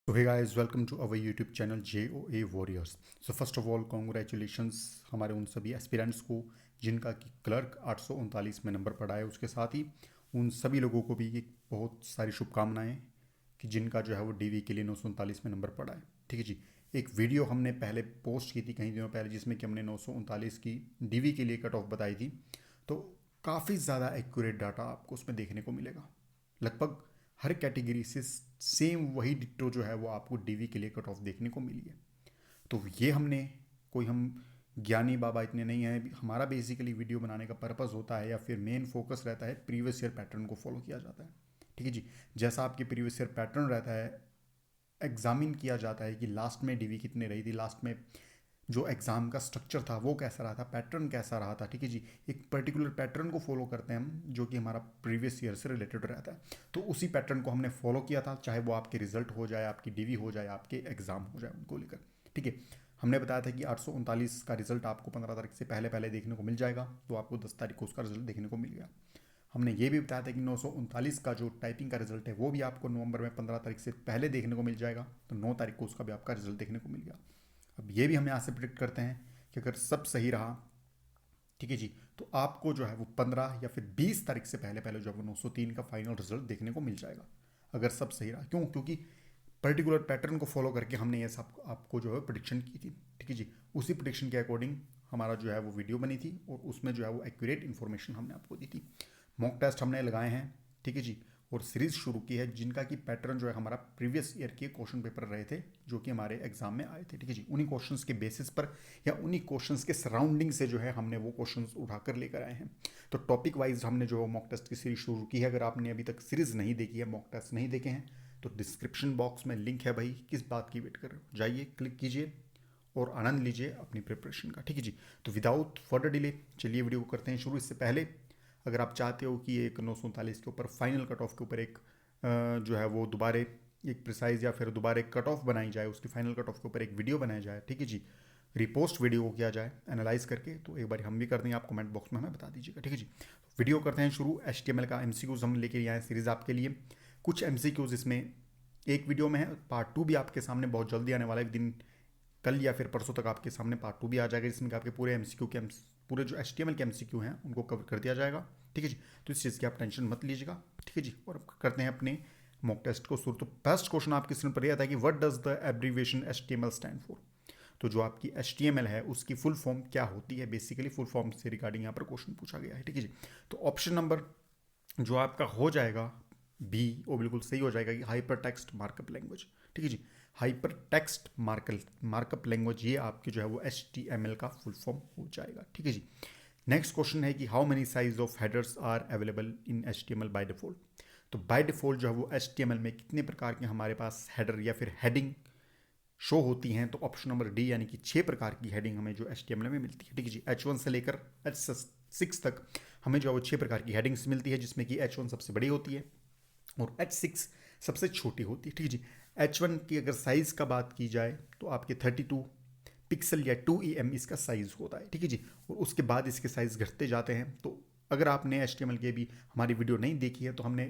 So hey guys, welcome to our YouTube channel JOA Warriors. So first of all, congratulations हमारे उन सभी aspirants को जिनका कि क्लर्क 839 में नंबर पड़ा है। उसके साथ ही उन सभी लोगों को भी एक बहुत सारी शुभकामनाएं कि जिनका जो है वो डीवी के लिए 939 में नंबर पड़ा है। ठीक है जी। एक वीडियो हमने पहले पोस्ट की थी कई दिनों पहले, जिसमें कि हमने 939 की डीवी के लिए कट ऑफ बताई थी। तो काफ़ी ज़्यादा एक्यूरेट डाटा आपको उसमें देखने को मिलेगा। लगभग हर कैटेगरी से सेम वही डिट्टो जो है वो आपको डीवी के लिए कट ऑफ देखने को मिली है। तो ये हमने कोई हम ज्ञानी बाबा इतने नहीं हैं। हमारा बेसिकली वीडियो बनाने का पर्पस होता है या फिर मेन फोकस रहता है प्रीवियस ईयर पैटर्न को फॉलो किया जाता है। ठीक है जी। जैसा आपके प्रीवियस ईयर पैटर्न रहता है, एग्जामिन किया जाता है कि लास्ट में डीवी कितने रही थी, लास्ट में जो एग्ज़ाम का स्ट्रक्चर था वो कैसा रहा था, पैटर्न कैसा रहा था। ठीक है जी। एक पर्टिकुलर पैटर्न को फॉलो करते हैं हम जो कि हमारा प्रीवियस ईयर से रिलेटेड रहता है। तो उसी पैटर्न को हमने फॉलो किया था, चाहे वो आपके रिजल्ट हो जाए, आपकी डीवी हो जाए, आपके एग्ज़ाम हो जाए, उनको लेकर। ठीक है। हमने बताया था कि 839 का रिजल्ट आपको 15 तारीख से पहले पहले देखने को मिल जाएगा, तो आपको 10 तारीख को उसका रिजल्ट देखने को मिल गया। हमने ये भी बताया था कि 939 का जो टाइपिंग का रिजल्ट है वो भी आपको नवंबर में 15 तारीख से पहले देखने को मिल जाएगा, तो 9 तारीख को उसका भी आपका रिजल्ट देखने को मिल गया। अब ये भी हम यहाँ से प्रिडिक्ट करते हैं कि अगर सब सही रहा, ठीक है जी, तो आपको जो है वो 15 या फिर 20 तारीख से पहले पहले जो है वो 903 का फाइनल रिजल्ट देखने को मिल जाएगा, अगर सब सही रहा। क्यों? क्योंकि पर्टिकुलर पैटर्न को फॉलो करके हमने ये सब आपको जो है प्रिडिक्शन की थी। ठीक है जी। उसी प्रिडिक्शन के अकॉर्डिंग हमारा जो है वो वीडियो बनी थी और उसमें जो है वो एक्यूरेट इन्फॉर्मेशन हमने आपको दी थी। मॉक टेस्ट हमने लगाए हैं। ठीक है जी। और सीरीज शुरू की है जिनका कि पैटर्न जो है हमारा प्रीवियस ईयर के क्वेश्चन पेपर रहे थे जो कि हमारे एग्जाम में आए थे। ठीक है जी। उन्हीं क्वेश्चंस के बेसिस पर या उन्हीं क्वेश्चंस के सराउंडिंग से जो है हमने वो क्वेश्चंस उठाकर लेकर आए हैं। तो टॉपिक वाइज हमने जो मॉक टेस्ट की सीरीज शुरू की है। अगर आपने अभी तक सीरीज नहीं देखी है, मॉक टेस्ट नहीं देखे हैं, तो डिस्क्रिप्शन बॉक्स में लिंक है भाई, किस बात की वेट कर रहे हो, जाइए क्लिक कीजिए और आनंद लीजिए अपनी प्रिपरेशन का। ठीक है जी। तो विदाउट फर्दर डिले चलिए वीडियो को करते हैं शुरू। इससे पहले अगर आप चाहते हो कि एक 939 के ऊपर फाइनल कट ऑफ के ऊपर एक जो है वो दोबारे एक प्रिसाइज या फिर दोबारा एक कट ऑफ बनाई जाए, उसकी फाइनल कट ऑफ के ऊपर एक वीडियो बनाया जाए, ठीक है जी, रिपोस्ट वीडियो को किया जाए एनालाइज करके, तो एक बार हम भी कर देंगे, आप कमेंट बॉक्स में हमें बता दीजिएगा। ठीक है जी। वीडियो करते हैं शुरू। HTML का MCQs हम लेके आए सीरीज़ आपके लिए। कुछ MCQs इसमें एक वीडियो में है, पार्ट 2 भी आपके सामने बहुत जल्दी आने वाला है। एक दिन कल या फिर परसों तक आपके सामने पार्ट 2 भी आ जाएगा, जिसमें आपके पूरे MCQ के पूरे जो HTML के MCQ हैं उनको कवर कर दिया जाएगा। ठीक है जी। तो इस चीज़ की आप टेंशन मत लीजिएगा। ठीक है जी। और अब करते हैं अपने मॉक टेस्ट को शुरू। तो फर्स्ट क्वेश्चन आपके स्क्रीन पर यह था कि what does the abbreviation HTML stand for. तो जो आपकी HTML है उसकी फुल फॉर्म क्या होती है, बेसिकली फुल फॉर्म से रिगार्डिंग यहाँ पर क्वेश्चन पूछा गया है। ठीक है जी। तो ऑप्शन नंबर जो आपका हो जाएगा बी, वो बिल्कुल सही हो जाएगा कि हाइपर टेक्स्ट मार्कअप लैंग्वेज। ठीक है जी। हाइपर टेक्स्ट मार्कअप लैंग्वेज, ये आपकी जो है वो HTML का फुल फॉर्म हो जाएगा। ठीक है जी। नेक्स्ट क्वेश्चन है कि how many size of headers are available in HTML by default. तो बाय डिफॉल्ट जो है वो HTML में कितने प्रकार के हमारे पास हेडर या फिर हेडिंग शो होती हैं। तो ऑप्शन नंबर डी यानी कि 6 प्रकार की हेडिंग हमें जो HTML में मिलती है। ठीक है जी। H1 से लेकर H6 तक हमें जो है वो 6 प्रकार की हेडिंग्स मिलती है, जिसमें कि H1 सबसे बड़ी होती है और H6 सबसे छोटी होती है। ठीक है जी। H1 की अगर साइज़ का बात की जाए तो आपके 32 पिक्सल या 2 EM इसका साइज़ होता है। ठीक है जी। और उसके बाद इसके साइज़ घटते जाते हैं। तो अगर आपने HTML के भी हमारी वीडियो नहीं देखी है, तो हमने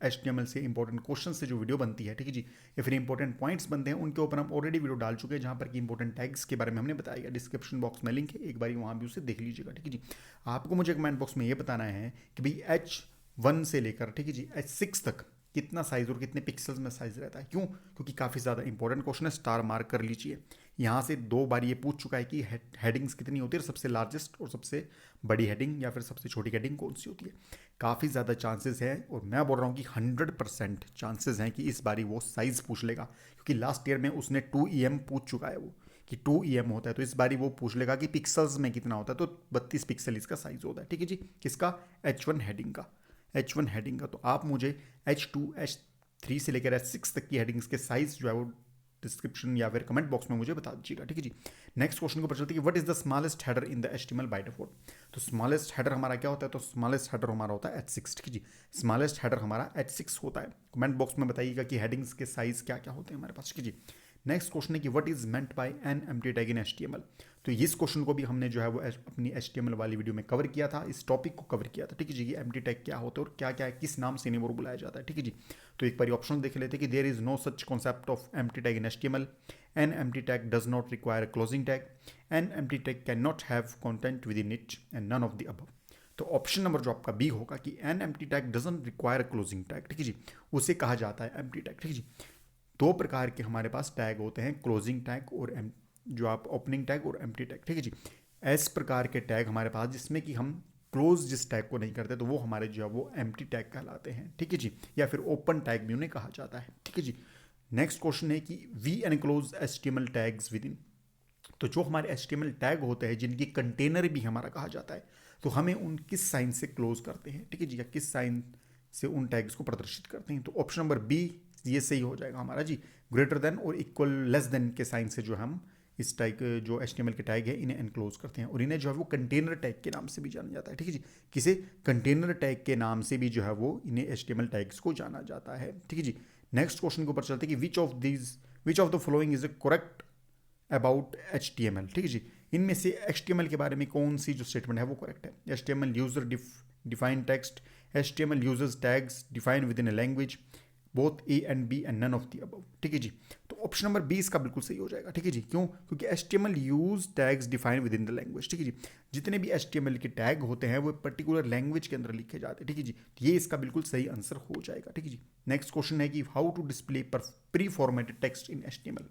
HTML से इंपॉर्टेंट क्वेश्चन से जो वीडियो बनती है, ठीक है जी, या फिर इंपॉर्टेंट पॉइंट्स बनते हैं, उनके ऊपर हम ऑलरेडी वीडियो डाल चुके हैं, जहाँ पर कि इंपॉर्टेंट टैग्स के बारे में हमने बताया। डिस्क्रिप्शन बॉक्स में लिंक है, एक बार वहाँ भी उसे देख लीजिएगा। ठीक है जी। आपको मुझे कमेंट बॉक्स में ये बताना है कि भाई H1 से लेकर, ठीक है जी, H6 तक कितना साइज और कितने पिक्सल्स में साइज रहता है। क्यों? क्योंकि काफ़ी ज़्यादा इंपॉर्टेंट क्वेश्चन है, स्टार मार्क कर लीजिए। यहाँ से 2 बार ये पूछ चुका है कि हेडिंग्स कितनी होती है, सबसे लार्जेस्ट और सबसे बड़ी हेडिंग या फिर सबसे छोटी हेडिंग कौन सी होती है। काफ़ी ज़्यादा चांसेस है, और मैं बोल रहा हूँ कि 100% चांसेस हैं कि इस बारी वो साइज़ पूछ लेगा, क्योंकि लास्ट ईयर में उसने 2 EM पूछ चुका है वो कि 2 EM होता है। तो इस बारी वो पूछ लेगा कि पिक्सल्स में कितना होता है, तो 32 पिक्सल इसका साइज़ होता है। ठीक है जी। किसका? H1 हेडिंग का। H1 हेडिंग का। तो आप मुझे H2 H3 से लेकर H6 तक की हेडिंग्स के साइज जो है वो डिस्क्रिप्शन या फिर कमेंट बॉक्स में मुझे बता दीजिएगा। ठीक है जी। नेक्स्ट क्वेश्चन के ऊपर चलते हैं कि what is the smallest header in the HTML by default. तो स्मॉलेस्ट हेडर हमारा क्या होता है? तो स्मॉलेस्ट हेडर हमारा होता है H6। ठीक है जी। स्मॉलेस्ट हेडर हमारा H6 होता है। कमेंट बॉक्स में बताइएगा कि हेडिंग्स के साइज क्या क्या होते हैं हमारे पास। ठीक है जी। नेक्स्ट क्वेश्चन है कि what is meant by N empty tag in HTML. तो इस क्वेश्चन को भी हमने जो है वो अपनी एचटीएमएल वाली वीडियो में कवर किया था, इस टॉपिक को कवर किया था, ठीक है जी, कि एम्प्टी टैग क्या होता है और क्या क्या है, किस नाम से इन्हें वो बुलाया जाता है, ठीक है जी। तो एक बार ऑप्शन देख लेते हैं कि there is no such concept of empty tag in HTML, an empty tag does not require closing tag, an empty tag can not have content within it, and none of the above. तो option number जो आपका B होगा कि an empty tag doesn't require closing tag, ठीक है जी, उसे कहा जाता है एम्प्टी टैग, ठीक है जी। दो प्रकार के हमारे पास टैग होते हैं, क्लोजिंग टैग और जो आप ओपनिंग टैग और एम्प्टी टैग, ठीक है जी। इस प्रकार के टैग हमारे पास जिसमें कि हम क्लोज जिस टैग को नहीं करते तो वो हमारे जो है वो एम्प्टी टैग कहलाते हैं, ठीक है जी, या फिर ओपन टैग भी उन्हें कहा जाता है, ठीक है जी। नेक्स्ट क्वेश्चन है कि we enclose HTML tags within. तो जो हमारे एचटीएमएल टैग होते हैं जिनकी कंटेनर भी हमारा कहा जाता है, तो हमें उन किस साइन से क्लोज करते हैं, ठीक है जी, या किस साइन से उन टैग्स को प्रदर्शित करते हैं। तो ऑप्शन नंबर बी ये सही हो जाएगा हमारा जी, ग्रेटर देन और इक्वल लेस देन के साइन से जो हम इस टैग जो एचटीएमएल के टैग है इन्हें एनक्लोज करते हैं, और इन्हें जो है वो कंटेनर टैग के नाम से भी जाना जाता है, ठीक है जी। किसे कंटेनर टैग के नाम से भी जो है वो इन्हें एचटीएमएल टैग्स को जाना जाता है, ठीक है जी। नेक्स्ट क्वेश्चन के ऊपर चलते हैं कि which of the following is a correct about HTML, ठीक है जी। इनमें से HTML के बारे में कौन सी जो स्टेटमेंट है वो करेक्ट है। HTML user define text, HTML users tags define within a language, both A and B and none of the above, ठीक है जी। तो ऑप्शन नंबर बी इसका बिल्कुल सही हो जाएगा, ठीक है जी। क्यों? क्योंकि HTML use tags define with in the language, ठीक है जी। जितने भी HTML के टैग होते हैं वो पर्टिकुलर लैंग्वेज के अंदर लिखे जाते हैं, ठीक है जी। तो ये इसका बिल्कुल सही आंसर हो जाएगा, ठीक है जी। नेक्स्ट क्वेश्चन है कि how to display preformatted text in HTML।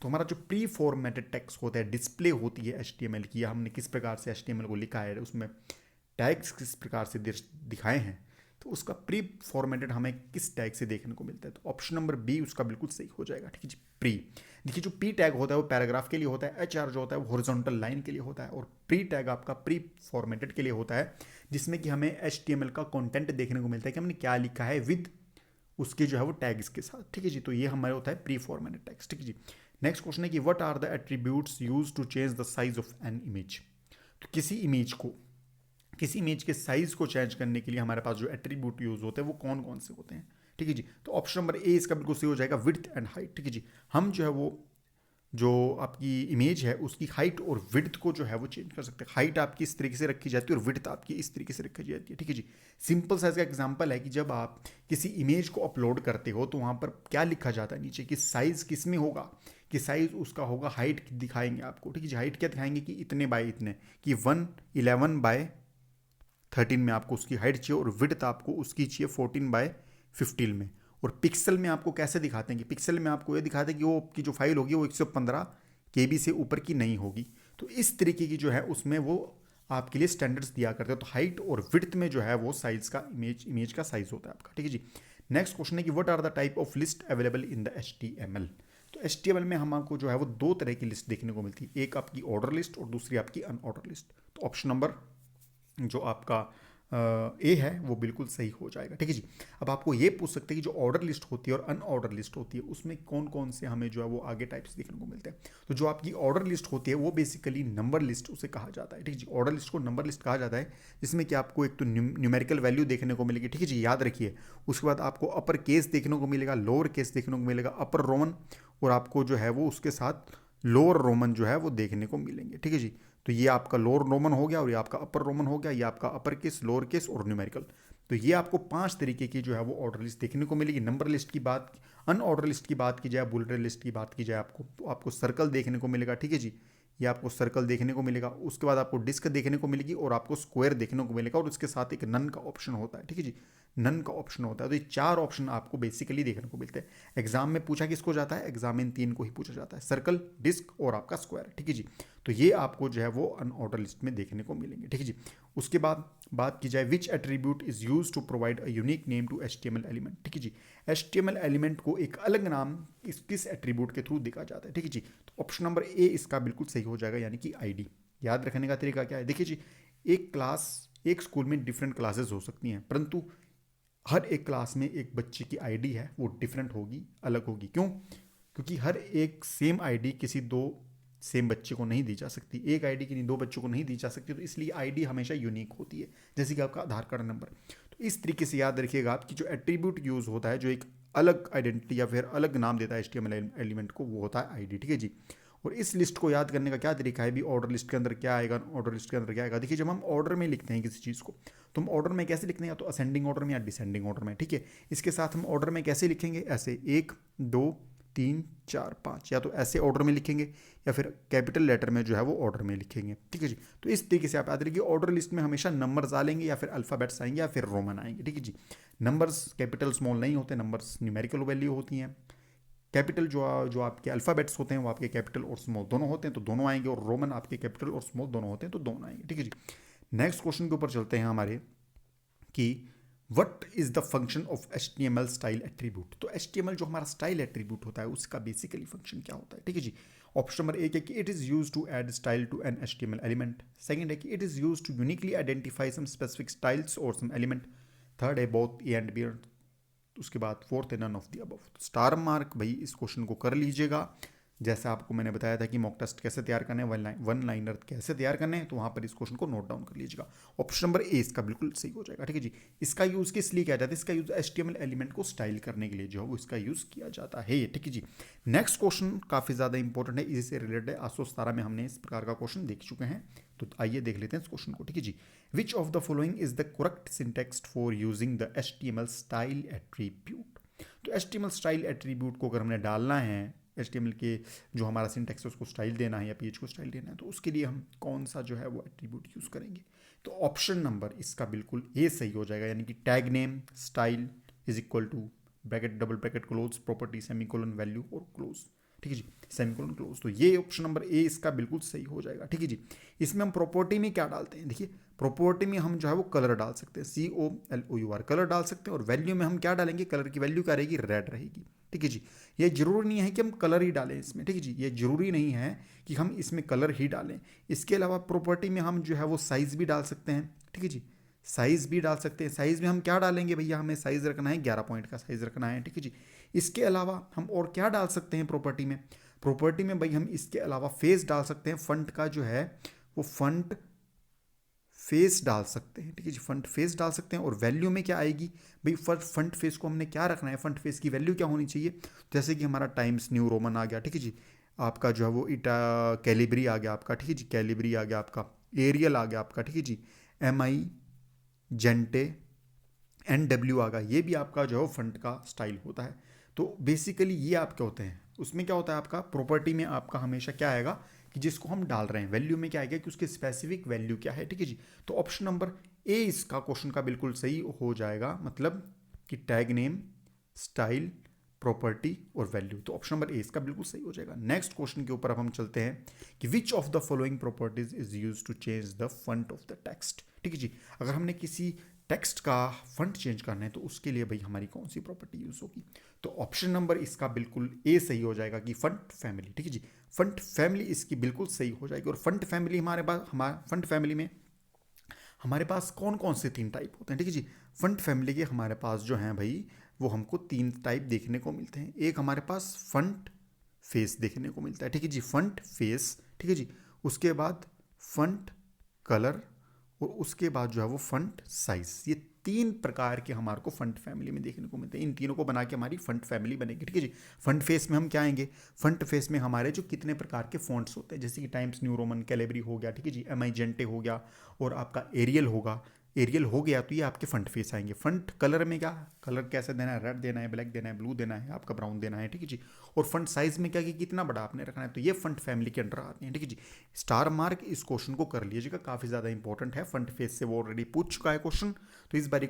तो हमारा जो प्री फॉर्मेटेड टेक्स्ट होता है, डिस्प्ले होती है HTML की, या हमने किस प्रकार से HTML को लिखा है, उसमें टैग्स किस प्रकार से दिखाए हैं, तो उसका प्री फॉर्मेटेड हमें किस टैग से देखने को मिलता है। तो ऑप्शन नंबर बी उसका बिल्कुल सही हो जाएगा, ठीक है जी, प्री। देखिए जो पी टैग होता है वो पैराग्राफ के लिए होता है, HR जो होता है वो हॉरिजॉन्टल लाइन के लिए होता है, और प्री टैग आपका प्री फॉर्मेटेड के लिए होता है, जिसमें कि हमें HTML का कंटेंट देखने को मिलता है कि हमने क्या लिखा है विद उसके जो है वो टैग्स के साथ, ठीक है जी। तो ये हमारा होता है प्री फॉर्मेटेड टैग्स, ठीक है जी। नेक्स्ट क्वेश्चन है कि what are the attributes used to change the size of an image. तो किसी इमेज के साइज को चेंज करने के लिए हमारे पास जो एट्रीब्यूट यूज होते हैं वो कौन कौन से होते हैं, ठीक है जी। तो ऑप्शन नंबर ए इसका बिल्कुल सही हो जाएगा, विड्थ एंड हाइट, ठीक है जी। हम जो है वो जो आपकी इमेज है उसकी हाइट और विड्थ को जो है वो चेंज कर सकते हैं। हाइट आपकी इस तरीके से रखी जाती है और विड्थ आपकी इस तरीके से रखी जाती है, ठीक है जी। सिंपल साइज का एग्जांपल है कि जब आप किसी इमेज को अपलोड करते हो तो वहाँ पर क्या लिखा जाता है नीचे कि साइज किस में होगा, कि साइज उसका होगा, हाइट दिखाएंगे आपको, ठीक है जी। हाइट क्या दिखाएंगे कि इतने बाय इतने, कि 111/13 में आपको उसकी हाइट चाहिए, और विड्थ आपको उसकी चाहिए 14/15 में। और पिक्सल में आपको कैसे दिखाते हैं कि पिक्सल में आपको ये दिखाते हैं कि वो की जो फाइल होगी वो 115 KB से ऊपर की नहीं होगी। तो इस तरीके की जो है उसमें वो आपके लिए स्टैंडर्ड्स दिया करते हैं। तो हाइट और विड्थ में जो है वो साइज का इमेज का साइज होता है आपका, ठीक है जी। नेक्स्ट क्वेश्चन है कि what are the type of list available in the HTML। तो HTML में हमको जो है वो दो तरह की लिस्ट देखने को मिलती है, एक आपकी ऑर्डर लिस्ट और दूसरी आपकी अनऑर्डर लिस्ट। तो ऑप्शन नंबर जो आपका ए है वो बिल्कुल सही हो जाएगा, ठीक है जी। अब आपको ये पूछ सकते हैं कि जो ऑर्डर लिस्ट होती है और अनऑर्डर लिस्ट होती है उसमें कौन कौन से हमें जो है वो आगे टाइप्स देखने को मिलते हैं। तो जो आपकी ऑर्डर लिस्ट होती है वो बेसिकली नंबर लिस्ट उसे कहा जाता है, ठीक है जी। ऑर्डर लिस्ट को नंबर लिस्ट कहा जाता है, जिसमें कि आपको एक तो न्यूमेरिकल वैल्यू देखने को मिलेगी, ठीक है जी, याद रखिए। उसके बाद आपको अपर केस देखने को मिलेगा, लोअर केस देखने को मिलेगा, अपर रोमन, और आपको जो है वो उसके साथ लोअर रोमन जो है वो देखने को मिलेंगे, ठीक है जी। तो ये आपका लोअर रोमन हो गया और ये आपका अपर रोमन हो गया, ये आपका अपर केस, लोअर केस और न्यूमेरिकल। तो ये आपको 5 तरीके की जो है वो ऑर्डर लिस्ट देखने को मिलेगी। नंबर लिस्ट की बात, अनऑर्डर लिस्ट की बात की जाए, बुलेट लिस्ट की बात की जाए आपको, तो आपको सर्कल देखने को मिलेगा, ठीक है जी। ये आपको सर्कल देखने को मिलेगा, उसके बाद आपको डिस्क देखने को मिलेगी और आपको स्क्वायर देखने को मिलेगा, और उसके साथ एक नन का ऑप्शन होता है, ठीक है जी, नन का ऑप्शन होता है। तो ये 4 ऑप्शन आपको बेसिकली देखने को मिलते हैं। एग्जाम में पूछा किसको जाता है, एग्जाम में इन 3 को ही पूछा जाता है, सर्कल, डिस्क और आपका स्क्वायर, ठीक है जी। तो ये आपको जो है वो अनऑर्डर लिस्ट में देखने को मिलेंगे, ठीक है जी। उसके बाद बात की जाए which attribute is use to provide a unique name to HTML element, ठीक है जी। HTML एलिमेंट को एक अलग नाम किस एट्रीब्यूट के थ्रू दिखा जाता है, ठीक है जी। तो ऑप्शन नंबर ए इसका बिल्कुल सही हो जाएगा, यानी कि ID। याद रखने का तरीका क्या है, देखिए जी, एक स्कूल में डिफरेंट क्लासेस हो सकती हैं, परंतु हर एक क्लास में एक बच्चे की ID है वो डिफरेंट होगी, अलग होगी। क्यों? क्योंकि हर एक सेम ID किसी दो सेम बच्चे को नहीं दी जा सकती, एक ID की नहीं दो बच्चों को नहीं दी जा सकती, तो इसलिए ID हमेशा यूनिक होती है, जैसे कि आपका आधार कार्ड नंबर। तो इस तरीके से याद रखिएगा आप कि जो एट्रीब्यूट यूज होता है, जो एक अलग आइडेंटिटी या फिर अलग नाम देता है HTML एलिमेंट को, वो होता है आईडी, ठीक है जी। और इस लिस्ट को याद करने का क्या तरीका है भी, ऑर्डर लिस्ट के अंदर क्या आएगा, ऑर्डर लिस्ट के अंदर क्या आएगा। देखिए जब हम ऑर्डर में लिखते हैं किसी चीज़ को, तो हम ऑर्डर में कैसे लिखते हैं, या तो असेंडिंग ऑर्डर में या डिसेंडिंग ऑर्डर में, ठीक है। इसके साथ हम ऑर्डर में कैसे लिखेंगे, ऐसे 1 2 3 4 5, या तो ऐसे ऑर्डर में लिखेंगे या फिर कैपिटल लेटर में जो है वो ऑर्डर में लिखेंगे, ठीक है जी। तो इस तरीके से आप याद रखिए, ऑर्डर लिस्ट में हमेशा नंबर्स डालेंगे या फिर अल्फ़ाबेट्स आएंगे या फिर रोमन आएंगे, ठीक है जी। नंबर्स कैपिटल स्मॉल नहीं होते, नंबर्स न्यूमेरिकल वैल्यू होती हैं। कैपिटल जो आपके अल्फ़ाबेट्स होते हैं वो आपके कैपिटल और स्मॉल दोनों होते हैं तो दोनों आएंगे, और रोमन आपके कैपिटल और स्मॉल दोनों होते हैं तो दोनों आएंगे, ठीक है जी। नेक्स्ट क्वेश्चन के ऊपर चलते हैं हमारे कि what is the function of HTML style attribute. तो HTML जो हमारा स्टाइल एट्रीब्यूट होता है उसका बेसिकली फंक्शन क्या होता है, ठीक है जी। ऑप्शन नंबर 1 है कि it is use to add style to an HTML element. Second है कि it is use to uniquely identify some specific styles और सम एलिमेंट। थर्ड है बोथ ए एंड बी। उसके बाद फोर्थ है none of the above. Star mark भाई इस question को कर लीजिएगा। जैसा आपको मैंने बताया था कि मॉक टेस्ट कैसे तैयार करने हैं, वन लाइनर कैसे तैयार करने हैं, तो वहाँ पर इस क्वेश्चन को नोट डाउन कर लीजिएगा। ऑप्शन नंबर ए इसका बिल्कुल सही हो जाएगा, ठीक है जी। इसका यूज़ किस लिए किया जाता है, इसका यूज़ HTML एलिमेंट को स्टाइल करने के लिए जो है वो इसका यूज़ किया जाता है, ठीक है जी। नेक्स्ट क्वेश्चन काफ़ी ज़्यादा इंपॉर्टेंट है, इससे रिलेटेड है। 817 में हमने इस प्रकार का क्वेश्चन देख चुके हैं, तो आइए देख लेते हैं इस क्वेश्चन को, ठीक है जी। Which of the following is the correct syntax for using the HTML style attribute. तो HTML स्टाइल एट्रीब्यूट को अगर हमने डालना है, HTML के जो हमारा सिंटेक्स है उसको स्टाइल देना है या पेज को स्टाइल देना है, तो उसके लिए हम कौन सा जो है वो एट्रीब्यूट यूज़ करेंगे। तो ऑप्शन नंबर इसका बिल्कुल ए सही हो जाएगा, यानी कि tag name style is equal to bracket double bracket close property semicolon value और क्लोज, ठीक है जी, सेमीकोलन क्लोज। तो ये ऑप्शन नंबर ए इसका बिल्कुल सही हो जाएगा, ठीक है जी। इसमें हम प्रॉपर्टी में क्या डालते हैं, देखिए प्रॉपर्टी में हम जो है वो कलर डाल सकते हैं, COLOUR कलर डाल सकते हैं, और वैल्यू में हम क्या डालेंगे, कलर की वैल्यू क्या रहेगी, रेड रहेगी, ठीक है जी। ये जरूरी नहीं है कि हम कलर ही डालें इसमें, ठीक है जी, ये जरूरी नहीं है कि हम इसमें कलर ही डालें। इसके अलावा प्रॉपर्टी में हम जो है वो साइज़ भी डाल सकते हैं, ठीक है जी, साइज़ भी डाल सकते हैं। साइज़ में हम क्या डालेंगे भैया, हमें साइज़ रखना है 11 पॉइंट का साइज़ रखना है, ठीक है जी। इसके अलावा हम और क्या डाल सकते हैं प्रॉपर्टी में, प्रॉपर्टी में भाई हम इसके अलावा फेस डाल सकते हैं, फंट का जो है वो फंट फेस डाल सकते हैं, ठीक है जी, फंट फेस डाल सकते हैं। और वैल्यू में क्या आएगी भाई, फंट फेस को हमने क्या रखना है, फंट फेस की वैल्यू क्या होनी चाहिए, जैसे कि हमारा टाइम्स न्यू रोमन आ गया, ठीक है जी, आपका जो है वो इटा कैलिब्री आ गया आपका, ठीक है जी, कैलिब्री आ गया आपका, एरियल आ गया आपका, ठीक है जी, MI जेंटे NW आ गया, ये भी आपका जो है फंट का स्टाइल होता है। तो बेसिकली ये आपके होते हैं, उसमें क्या होता है आपका प्रॉपर्टी में आपका हमेशा क्या आएगा कि जिसको हम डाल रहे हैं, वैल्यू में क्या आएगा कि उसकी स्पेसिफिक वैल्यू क्या है, ठीक है जी। तो ऑप्शन नंबर ए इसका क्वेश्चन का बिल्कुल सही हो जाएगा, मतलब कि टैग नेम स्टाइल प्रॉपर्टी और वैल्यू, तो ऑप्शन नंबर ए इसका बिल्कुल सही हो जाएगा। नेक्स्ट क्वेश्चन के ऊपर अब हम चलते हैं कि which of the following properties is use to change the font of the text, ठीक है जी। अगर हमने किसी टेक्स्ट का फंट चेंज करना है तो उसके लिए भाई हमारी कौन सी प्रॉपर्टी यूज होगी, तो ऑप्शन नंबर इसका बिल्कुल ए सही हो जाएगा कि फंट फैमिली, ठीक है जी, फंट फैमिली इसकी बिल्कुल सही हो जाएगी। और फंट फैमिली हमारे फंट फैमिली में हमारे पास कौन कौन से 3 टाइप होते हैं, ठीक है जी। फंट फैमिली के हमारे पास जो हैं भाई वो हमको 3 टाइप देखने को मिलते हैं। एक हमारे पास फंट फेस देखने को मिलता है, ठीक है जी, फंट फेस, ठीक है जी। उसके बाद फंट कलर, और उसके बाद जो है वो फंट साइज। ये 3 प्रकार के हमारे को फंट फैमिली में देखने को मिलते हैं। इन तीनों को बना के हमारी फंट फैमिली बनेगी, ठीक है जी। फंट फेस में हम क्या आएंगे, फंट फेस में हमारे जो कितने प्रकार के फॉन्ट्स होते हैं, जैसे कि टाइम्स न्यू रोमन कैलिब्री हो गया, ठीक है जी, MI जेंटे हो गया, और आपका एरियल होगा, एरियल हो गया तो ये आपके फंट फेस आएंगे। फंट कलर में क्या, कलर कैसे देना है, रेड देना है, ब्लैक देना है, ब्लू देना है, आपका ब्राउन देना है, ठीक है जी। और फंट साइज में क्या कि कितना बड़ा आपने रखना है, तो ये फंट फैमिली के अंडर आते हैं, ठीक है जी। स्टार मार्क इस क्वेश्चन को कर लीजिएगा, काफ़ी ज़्यादा इंपॉर्टेंट है, फंट फेस से वो ऑलरेडी पूछ चुका है क्वेश्चन, तो इस बार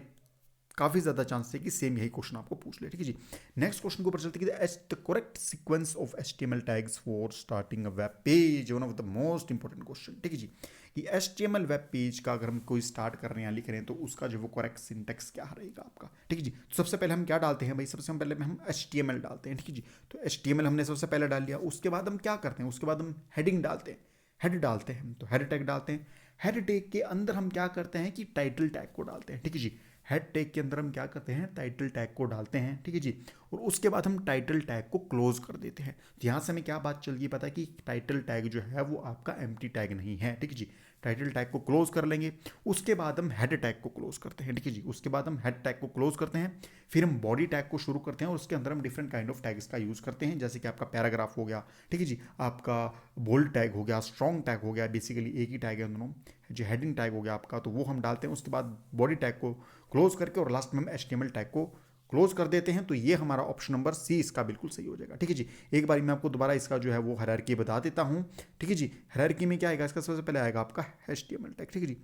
काफ़ी ज़्यादा चांस है कि सेम यही क्वेश्चन आपको पूछ ले, ठीक है जी। नेक्स्ट क्वेश्चन के ऊपर चलते हैं, the correct sequence of HTML tags for starting a web page, one of the most important question, ठीक है जी। कि HTML वेब पेज का अगर हम कोई स्टार्ट कर रहे हैं या लिख रहे हैं तो उसका जो वो करेक्ट सिंटेक्स क्या रहेगा आपका, ठीक है जी। तो सबसे पहले हम क्या डालते हैं भाई, सबसे पहले हम HTML डालते हैं, ठीक है जी। तो HTML हमने सबसे पहले डाल लिया, उसके बाद हम क्या करते हैं, उसके बाद हम हेडिंग डालते हैं, हेड डालते हैं हम, तो हेड टैग डालते हैं। हेड टैग के अंदर हम क्या करते हैं कि टाइटल टैग को डालते हैं, ठीक है जी। हेड टैग के अंदर हम क्या करते हैं, टाइटल टैग को डालते हैं, ठीक है जी। और उसके बाद हम टाइटल टैग को क्लोज कर देते हैं। तो यहाँ से हमें क्या बात चल गई पता है कि टाइटल टैग जो है वो आपका एम्प्टी टैग नहीं है, ठीक है जी। टाइटल टैग को क्लोज कर लेंगे। उसके बाद हम हेड टैग को क्लोज करते हैं, ठीक है जी। उसके बाद हम हेड टैग को क्लोज करते हैं, फिर हम बॉडी टैग को शुरू करते हैं और उसके अंदर हम डिफरेंट काइंड ऑफ टैग्स का यूज़ करते हैं, जैसे कि आपका पैराग्राफ हो गया, ठीक है जी, आपका बोल्ड टैग हो गया, स्ट्रॉन्ग टैग हो गया, बेसिकली एक ही टैग है दोनों, जो हेडिंग टैग हो गया आपका, तो वो हम डालते हैं। उसके बाद बॉडी टैग को क्लोज करके और लास्ट में हम HTML टैग को क्लोज कर देते हैं। तो ये हमारा ऑप्शन नंबर सी इसका बिल्कुल सही हो जाएगा, ठीक है जी। एक बार मैं आपको दोबारा इसका जो है वो हायरार्की बता देता हूँ, ठीक है जी। हायरार्की में क्या आएगा, इसका सबसे पहले आएगा आपका HTML टैग, ठीक है जी।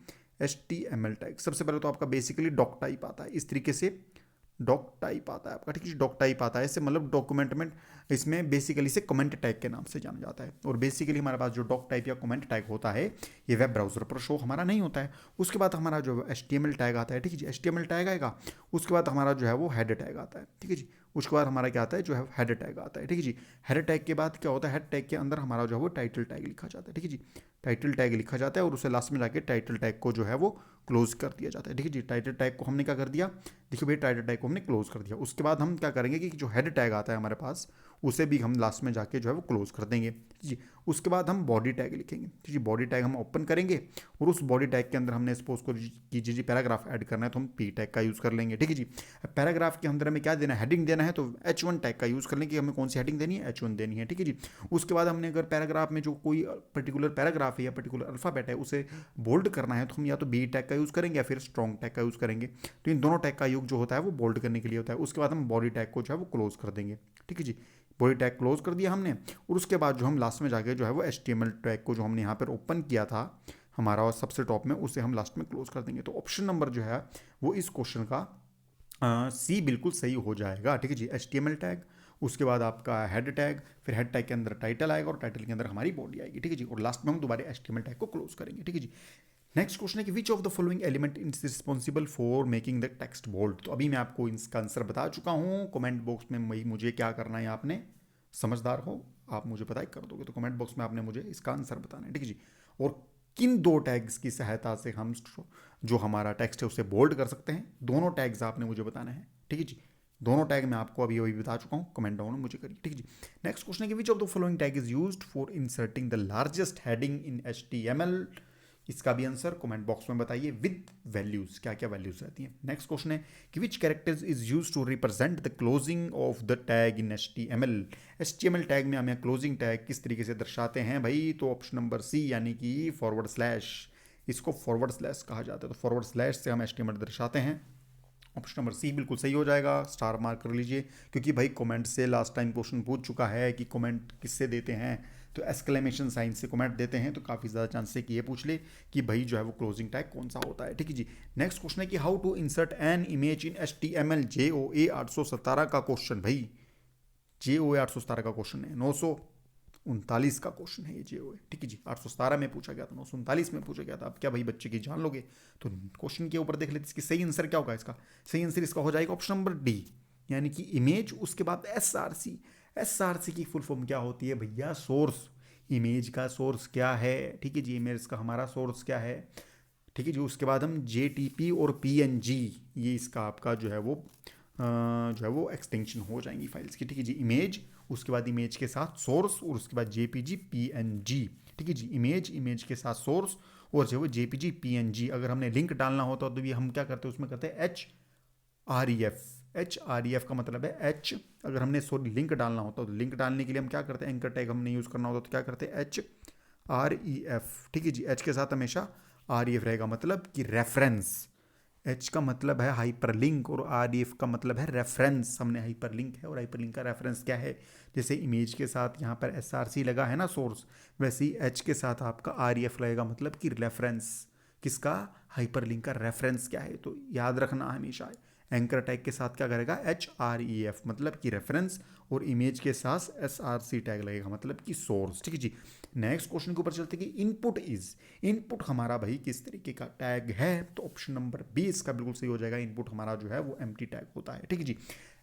HTML टैग सबसे पहले तो आपका बेसिकली डॉक टाइप आता है, इस तरीके से डॉक टाइप आता है आपका, ठीक है। डॉक टाइप आता है, इससे मतलब डॉक्यूमेंट में, इसमें बेसिकली से कमेंट टैग के नाम से जाना जाता है। और बेसिकली हमारे पास जो डॉक टाइप या कमेंट टैग होता है ये वेब ब्राउजर पर शो हमारा नहीं होता है। उसके बाद हमारा जो HTML टैग आता है, ठीक है जी, HTML टैग आएगा। उसके बाद हमारा जो है वो हेड टैग आता है, ठीक है जी। उसके बाद हमारा क्या आता है, जो है हेड टैग आता है, ठीक है जी। हेड टैग के बाद क्या होता है, हेड टैग के अंदर हमारा जो है वो टाइटल टैग लिखा जाता है, ठीक है जी। टाइटल टैग लिखा जाता है और उसे लास्ट में जाके टाइटल टैग को जो है वो क्लोज कर दिया जाता है, ठीक है जी। टाइटल टैग को हमने क्या कर दिया, देखिए भाई टाइटल टैग को हमने क्लोज कर दिया। उसके बाद हम क्या करेंगे कि जो हेड टैग आता है हमारे पास उसे भी हम लास्ट में जाके जो है वो क्लोज कर देंगे जी। उसके बाद हम बॉडी टैग लिखेंगे, ठीक है। बॉडी टैग हम ओपन करेंगे और उस बॉडी टैग के अंदर हमने सपोज को कीजिए जी पैराग्राफ ऐड करना है तो हम P टैग का यूज़ कर लेंगे, ठीक है जी। पैराग्राफ के अंदर हमें क्या देना है, हेडिंग देना है, तो H1 टैग का यूज़ कर लेंगे। हमें कौन सी हेडिंग देनी है, H1 देनी है, ठीक है जी। उसके बाद हमने अगर पैराग्राफ में जो कोई पर्टिकुलर पैराग्राफ है या पर्टिकुलर अल्फ़ाबेट है उसे बोल्ड करना है तो हम या तो B टैग का यूज़ करेंगे या फिर स्ट्रॉन्ग टैग का यूज़ करेंगे। तो इन दोनों टैग का यूज जो होता है वो बोल्ड करने के लिए होता है। उसके बाद हम बॉडी टैग को जो है वो क्लोज कर देंगे, ठीक है जी। बॉडी टैग क्लोज कर दिया हमने और उसके बाद जो हम लास्ट में जाके जो है वो HTML टैग को जो हमने यहाँ पर ओपन किया था हमारा और सबसे टॉप में, उसे हम लास्ट में क्लोज कर देंगे। तो ऑप्शन नंबर जो है वो इस क्वेश्चन का सी बिल्कुल सही हो जाएगा, ठीक है जी। HTML टैग, उसके बाद आपका हेड टैग, फिर हेड टैग के अंदर टाइटल आएगा और टाइटल के अंदर हमारी बॉडी आएगी, ठीक है जी। और लास्ट में हम दोबारा HTML टैग को क्लोज करेंगे, ठीक है जी। नेक्स्ट क्वेश्चन है कि which of the following element is responsible for making the text bold. तो अभी मैं आपको इसका आंसर बता चुका हूँ। कमेंट बॉक्स में मुझे क्या करना है, आपने समझदार हो आप मुझे पता कर दोगे, तो कमेंट बॉक्स में आपने मुझे इसका आंसर बताना है, ठीक है जी। और किन दो टैग्स की सहायता से हम जो हमारा टेक्स्ट है उसे बोल्ड कर सकते हैं, दोनों टैग्स आपने मुझे बताना है, ठीक है जी। दोनों टैग मैं आपको अभी बता चुका हूँ, कमेंट डाउन मुझे करिए, ठीक है जी। नेक्स्ट क्वेश्चन है कि which of the following tag is used for inserting the largest heading in HTML। इसका भी आंसर कमेंट बॉक्स में बताइए विद वैल्यूज, क्या क्या वैल्यूज रहती हैं। नेक्स्ट क्वेश्चन है कि which characters is use to represent the closing of the tag in HTML tag में हमें क्लोजिंग टैग किस तरीके से दर्शाते हैं भाई, तो ऑप्शन नंबर सी यानी कि फॉरवर्ड स्लैश, इसको फॉरवर्ड स्लैश कहा जाता है। तो फॉरवर्ड स्लैश से हम HTML दर्शाते हैं। ऑप्शन नंबर सी बिल्कुल सही हो जाएगा, स्टार मार्क कर लीजिए, क्योंकि भाई कमेंट से लास्ट टाइम क्वेश्चन पूछ चुका है कि कमेंट किससे देते हैं, तो एक्सक्लेमेशन साइन से कमेंट देते हैं, तो काफ़ी ज़्यादा चांस है कि ये पूछ ले कि भाई जो है वो क्लोजिंग टैग कौन सा होता है, ठीक है जी। नेक्स्ट क्वेश्चन है कि how to insert an image in HTML, JOA 817 का क्वेश्चन, भाई JOA 817 का क्वेश्चन है, 939 का क्वेश्चन है ये JOA, ठीक है जी। 817 में पूछा गया था, 939 में पूछा गया था। अब क्या भाई बच्चे की जान लोगे, तो क्वेश्चन के ऊपर देख लेते इसकी सही आंसर क्या होगा। इसका सही आंसर इसका हो जाएगा ऑप्शन नंबर डी, यानी कि इमेज, उसके बाद SRC की फुल फॉर्म क्या होती है भैया, सोर्स। इमेज का सोर्स क्या है, ठीक है जी, इमेज का हमारा सोर्स क्या है, ठीक है जी। उसके बाद हम JTP और PNG, ये इसका आपका जो है वो एक्सटेंशन हो जाएंगी फाइल्स की, ठीक है जी। इमेज, उसके बाद इमेज के साथ सोर्स और उसके बाद JPG PNG, ठीक है जी। इमेज के साथ सोर्स और जो JPG PNG, अगर हमने लिंक डालना होता तो भी हम क्या करते हैं, उसमें करते हैं HREF का मतलब है H। अगर हमने लिंक डालना होता तो लिंक डालने के लिए हम क्या करते हैं, एंकर टैग हमने यूज़ करना होता तो क्या करते हैं HREF, ठीक है जी। H के साथ हमेशा REF रहेगा, मतलब कि रेफरेंस। H का मतलब है हाइपरलिंक और REF का मतलब है रेफरेंस। हमने हाइपरलिंक है और हाइपरलिंक का रेफरेंस क्या है, जैसे इमेज के साथ यहाँ पर SRC लगा है ना सोर्स, वैसे ही H के साथ आपका REF लगेगा, मतलब कि रेफरेंस। किसका, हाइपरलिंक का रेफरेंस क्या है, तो याद रखना हमेशा एंकर टैग के साथ क्या करेगा HREF, मतलब कि रेफरेंस, और इमेज के साथ SRC टैग लगेगा, मतलब कि सोर्स, ठीक है जी। नेक्स्ट क्वेश्चन के ऊपर चलते कि इनपुट हमारा भाई किस तरीके का टैग है, तो ऑप्शन नंबर बी इसका बिल्कुल सही हो जाएगा। इनपुट हमारा जो है वो एम्प्टी टैग होता है, ठीक है जी।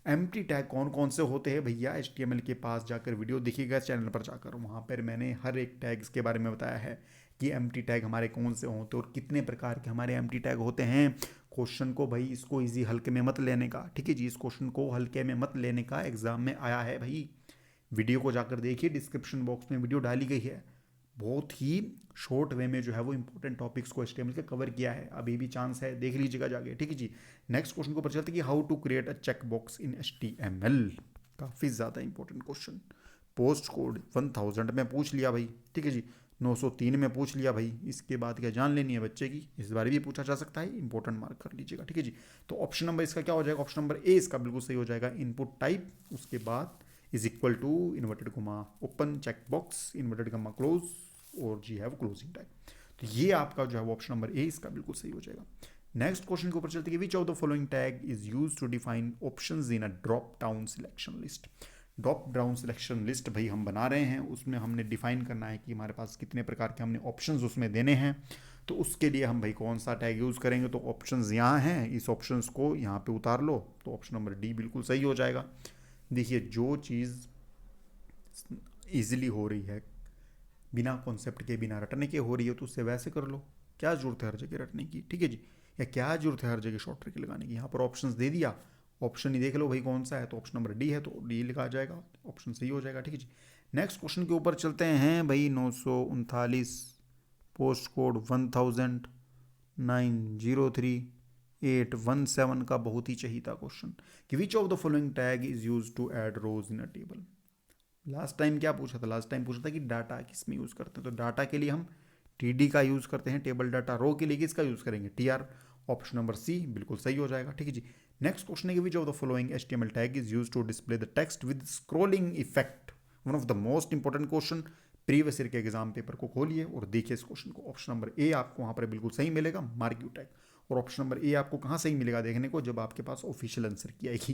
एम्प्टी टैग कौन कौन से होते हैं भैया, HTML के पास जाकर वीडियो देखिएगा चैनल पर जाकर, वहाँ पर मैंने हर एक टैग्स के बारे में बताया है कि एम्प्टी टैग हमारे कौन से होते हैं और कितने प्रकार के हमारे एम्प्टी टैग होते हैं। क्वेश्चन को भाई इसको इजी हल्के में मत लेने का, ठीक है जी, इस क्वेश्चन को हल्के में मत लेने का, एग्जाम में आया है भाई। वीडियो को जाकर देखिए, डिस्क्रिप्शन बॉक्स में वीडियो डाली गई है, बहुत ही शॉर्ट वे में जो है वो इंपॉर्टेंट टॉपिक्स को HTML के कवर किया है। अभी भी चांस है, देख लीजिएगा जाके, ठीक है जी। नेक्स्ट क्वेश्चन के ऊपर चलते कि how to create a check box in HTML। काफ़ी ज़्यादा इंपॉर्टेंट क्वेश्चन। पोस्ट कोड 1000 में पूछ लिया भाई, ठीक है जी। 903 में पूछ लिया भाई, इसके बाद क्या जान लेनी है बच्चे की, इस बार भी पूछा जा सकता है, इंपॉर्टेंट मार्क कर लीजिएगा, ठीक है जी। तो ऑप्शन नंबर इसका क्या हो जाएगा, ऑप्शन नंबर ए इसका बिल्कुल सही हो जाएगा। इनपुट टाइप, उसके बाद is equal to inverted comma open check box inverted comma close और जी हैव क्लोजिंग टैग। तो ये आपका जो है वो ऑप्शन नंबर ए इसका बिल्कुल सही हो जाएगा। नेक्स्ट क्वेश्चन के ऊपर चलते हैं, which of the following tag is use to define options in a drop down selection list. Drop down selection list भाई हम बना रहे हैं, उसमें हमने डिफाइन करना है कि हमारे पास कितने प्रकार के हमने ऑप्शंस उसमें देने हैं। तो उसके लिए हम भाई कौन सा टैग यूज़ करेंगे, तो ऑप्शंस यहाँ हैं, इस ऑप्शंस को यहाँ पे उतार लो, तो ऑप्शन नंबर डी बिल्कुल सही हो जाएगा। देखिए जो चीज़ ईजिली हो रही है, बिना कॉन्सेप्ट के, बिना रटने के हो रही है, तो उससे वैसे कर लो, क्या जरूरत है हर जगह रटने की, ठीक है जी। या क्या जरूरत है हर जगह शॉर्ट ट्रिक लगाने की। यहाँ पर ऑप्शंस दे दिया, ऑप्शन ही देख लो भाई कौन सा है, तो ऑप्शन नंबर डी है, तो डी लिखा जाएगा, ऑप्शन सही हो जाएगा, ठीक है जी। नेक्स्ट क्वेश्चन के ऊपर चलते हैं भाई। 939 पोस्ट कोड 1000-903-817 का बहुत ही चहीता क्वेश्चन कि which of the following tag is use to add rows in a table. Last time क्या पूछा था, लास्ट टाइम पूछा था कि डाटा किस में यूज़ करते हैं, तो डाटा के लिए हम TD का यूज़ करते हैं, टेबल डाटा। रो के लिए किसका यूज़ करेंगे, TR। ऑप्शन नंबर सी बिल्कुल सही हो जाएगा, ठीक है जी। नेक्स्ट क्वेश्चन है कि which of the following HTML tag is use to display the text with scrolling effect. One of the most important question, previous year के एग्जाम पेपर को खोलिए और देखिए इस क्वेश्चन को। ऑप्शन नंबर ए आपको वहाँ पर बिल्कुल सही मिलेगा, मार्क यू टैग। और ऑप्शन नंबर ए आपको कहाँ सही मिलेगा देखने को, जब आपके पास ऑफिशियल आंसर की आएगी,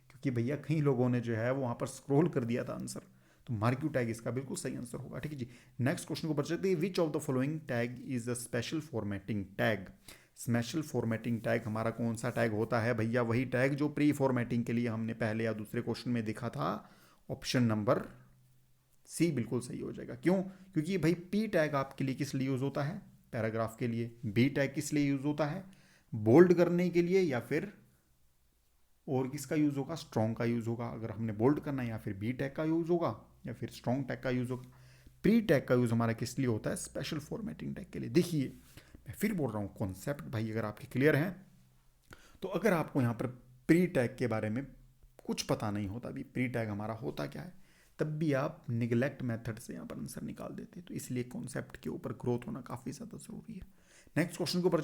क्योंकि भैया कई लोगों ने जो है वो वहाँ पर स्क्रोल कर दिया था आंसर, तो मार्क यू टैग इसका बिल्कुल सही आंसर होगा, ठीक है जी। नेक्स्ट क्वेश्चन को पढ़ सकते हैं, which of the following tag is a special formatting tag. Special formatting tag हमारा कौन सा टैग होता है भैया, वही टैग जो प्री फॉर्मेटिंग के लिए हमने पहले या दूसरे क्वेश्चन में देखा था। ऑप्शन नंबर सी बिल्कुल सही हो जाएगा। क्यों, क्योंकि भाई पी टैग आपके लिए किस लिए यूज होता है, पैराग्राफ के लिए। बी टैग किस लिए यूज होता है, बोल्ड करने के लिए, या फिर और किसका यूज होगा, स्ट्रॉन्ग का यूज होगा। अगर हमने बोल्ड करना है, या फिर बी टैग का यूज होगा, या फिर स्ट्रॉन्ग टैग का यूज होगा। प्री टैग का यूज हमारा किस लिए होता है, स्पेशल फॉर्मेटिंग टैग के लिए। देखिए मैं फिर बोल रहा हूँ, कॉन्सेप्ट भाई अगर आपके क्लियर हैं, तो अगर आपको यहाँ पर प्री टैग के बारे में कुछ पता नहीं होता, भी प्री टैग हमारा होता क्या है, तब भी आप निगलेक्ट मेथड से यहाँ पर आंसर निकाल देते। तो इसलिए कॉन्सेप्ट के ऊपर ग्रोथ होना काफ़ी ज़्यादा ज़रूरी है। नेक्स्ट क्वेश्चन के ऊपर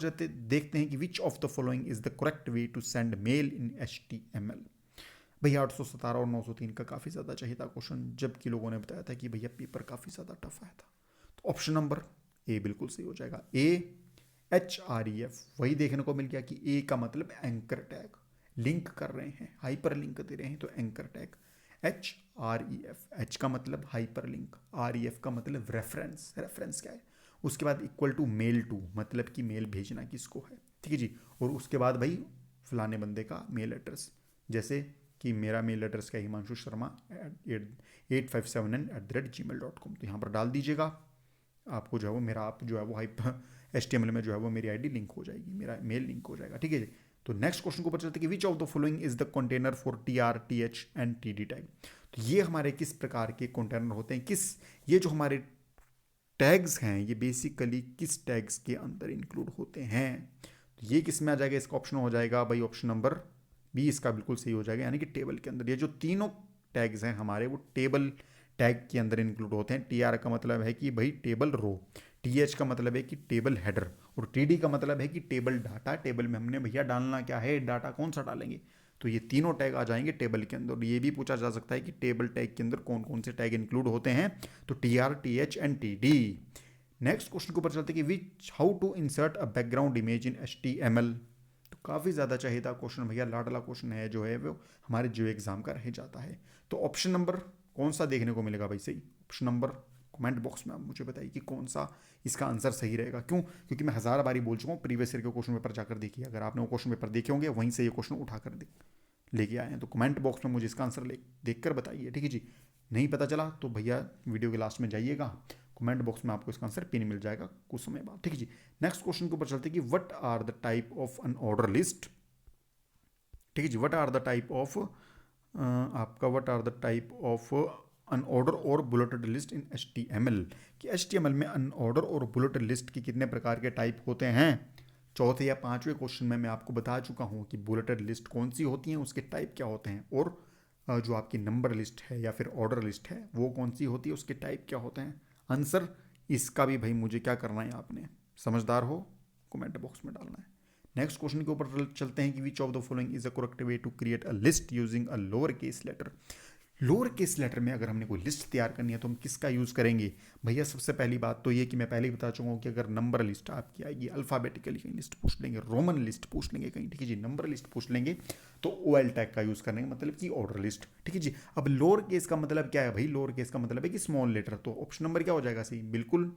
देखते हैं कि which of the following is the correct way to send mail in HTML। भैया 817 और 903 का काफ़ी ज़्यादा चाहिए क्वेश्चन, जबकि लोगों ने बताया था कि भैया पेपर काफ़ी ज़्यादा टफ आया था। तो ऑप्शन नंबर ए बिल्कुल सही हो जाएगा। HREF वही देखने को मिल गया कि ए का मतलब एंकर टैग, लिंक कर रहे हैं, हाइपर लिंक दे रहे हैं, तो एंकर टैग। HREF, H का मतलब हाइपर लिंक, REF का मतलब रेफरेंस। रेफरेंस क्या है, उसके बाद इक्वल टू मेल टू, मतलब कि मेल भेजना किसको है, ठीक है जी। और उसके बाद भाई फलाने बंदे का मेल एड्रेस, जैसे कि मेरा मेल एड्रेस क्या है, हिमांशु शर्मा 8579@gmail.com। तो यहाँ पर डाल दीजिएगा, आपको जो है वो मेरा आप जो है वो HTML में जो है वो मेरी ID लिंक हो जाएगी, मेरा मेल लिंक हो जाएगा, ठीक है जी। तो नेक्स्ट क्वेश्चन को पता चलता है कि which of the following is the container for TR, TH and TD tag. तो ये हमारे किस प्रकार के कंटेनर होते हैं, किस, ये जो हमारे टैग्स हैं ये बेसिकली किस टैग्स के अंदर इंक्लूड होते हैं। तो ये किस में आ जाएगा, इसका ऑप्शन हो जाएगा भाई ऑप्शन नंबर बी इसका बिल्कुल सही हो जाएगा, यानी कि टेबल के अंदर। ये जो तीनों टैग्स हैं हमारे वो टेबल टैग के अंदर इंक्लूड होते हैं। TR का मतलब है कि भाई टेबल रो, TH का मतलब है कि टेबल हेडर, और TD का मतलब है कि टेबल डाटा। टेबल में हमने भैया डालना क्या है, डाटा कौन सा डालेंगे, तो ये तीनों टैग आ जाएंगे टेबल के अंदर। ये भी पूछा जा सकता है कि टेबल टैग के अंदर कौन कौन से टैग इंक्लूड होते हैं, तो TR, TH and TD। Next question को पता चलता है कि which how to insert a background image in HTML। तो काफ़ी ज़्यादा चाहिए था क्वेश्चन भैया, लाडला क्वेश्चन है जो है वो हमारे जो एग्जाम का रह जाता है। तो ऑप्शन नंबर कौन सा देखने को मिलेगा भाई सही, ऑप्शन नंबर कमेंट बॉक्स में आप मुझे बताइए कि कौन सा इसका आंसर सही रहेगा। क्यों, क्योंकि मैं 1000 बारी बोल चुका हूँ, प्रीवियस ईयर के क्वेश्चन पेपर जाकर देखिए, अगर आपने वो क्वेश्चन पेपर देखे होंगे वहीं से ये क्वेश्चन उठाकर लेके आए हैं। तो कमेंट बॉक्स में मुझे इसका आंसर देख कर बताइए, ठीक है जी। नहीं पता चला तो भैया वीडियो के लास्ट में जाइएगा, कमेंट बॉक्स में आपको इसका आंसर पिन मिल जाएगा कुछ समय बाद, ठीक है जी। नेक्स्ट क्वेश्चन के ऊपर चलते हैं कि what are the type of an order list, ठीक है जी। What are the type of आपका what are the type of unorder और बुलेटेड लिस्ट इन HTML कि HTML में अनऑर्डर और बुलेटेड लिस्ट के कितने प्रकार के टाइप होते हैं। चौथे या पांचवें क्वेश्चन में मैं आपको बता चुका हूँ कि बुलेटेड लिस्ट कौन सी होती हैं, उसके टाइप क्या होते हैं, और जो आपकी नंबर लिस्ट है या फिर ऑर्डर लिस्ट है वो कौन सी होती है, उसके टाइप क्या होते हैं। आंसर इसका भी भाई मुझे क्या करना है, आपने समझदार हो कमेंट बॉक्स में डालना है। नेक्स्ट क्वेश्चन के ऊपर चलते हैं कि which of the following is a correct way to create a list using a lower case letter. Lower case letter में अगर हमने कोई लिस्ट तैयार करनी है तो हम किसका यूज़ करेंगे भैया। सबसे पहली बात तो ये कि मैं पहले ही बता चुका हूँ कि अगर नंबर लिस्ट आपकी आएगी अल्फ़ाबेटिकली कहीं लिस्ट पूछ लेंगे, रोमन लिस्ट पूछ लेंगे कहीं, ठीक है जी, नंबर लिस्ट पूछ लेंगे तो OL टैग का यूज़ करने का मतलब कि ऑर्डर लिस्ट, ठीक है जी। अब लोअर केस का मतलब क्या है भाई, लोअर केस का मतलब है कि स्मॉल लेटर, तो ऑप्शन नंबर क्या हो जाएगा सही, बिल्कुल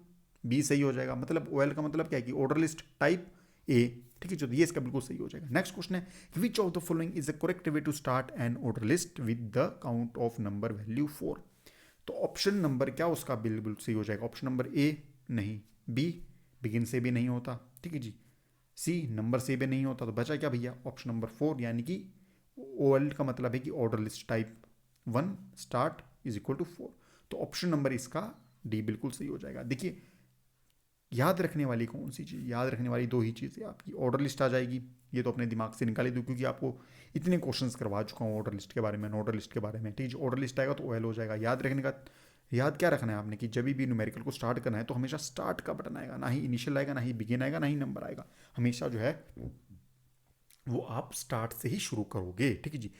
बी सही हो जाएगा। मतलब OL का मतलब क्या है कि ऑर्डर लिस्ट टाइप ए, ठीक है, जो ये इसका बिल्कुल सही हो जाएगा। नेक्स्ट क्वेश्चन है which of the following is the correct way to start an order list with the count of number value 4। तो ऑप्शन नंबर क्या उसका बिल्कुल सही हो जाएगा। ऑप्शन नंबर ए नहीं, बी बिगिन से भी नहीं होता, ठीक है जी, सी नंबर से भी नहीं होता, तो बचा क्या भैया ऑप्शन नंबर 4 यानी कि OL का मतलब है कि order list type 1 start is equal to 4। तो ऑप्शन नंबर इसका डी बिल्कुल सही हो जाएगा। देखिए याद रखने वाली कौन सी चीज़, याद रखने वाली दो ही चीज़ें, आपकी ऑर्डर लिस्ट आ जाएगी, ये तो अपने दिमाग से निकाली दो क्योंकि आपको इतने क्वेश्चंस करवा चुका हूँ ऑर्डर लिस्ट के बारे में, ऑर्डर लिस्ट के बारे में, ठीक है। ऑर्डर लिस्ट आएगा तो OL हो जाएगा। याद रखने का, याद क्या रखना है आपने कि जब भी न्यूमेरिकल को स्टार्ट करना है तो हमेशा स्टार्ट का बटन आएगा, ना ही इनिशियल आएगा, ना ही बिगिन आएगा, ना ही नंबर आएगा, हमेशा जो है वो आप स्टार्ट से ही शुरू करोगे, ठीक है जी।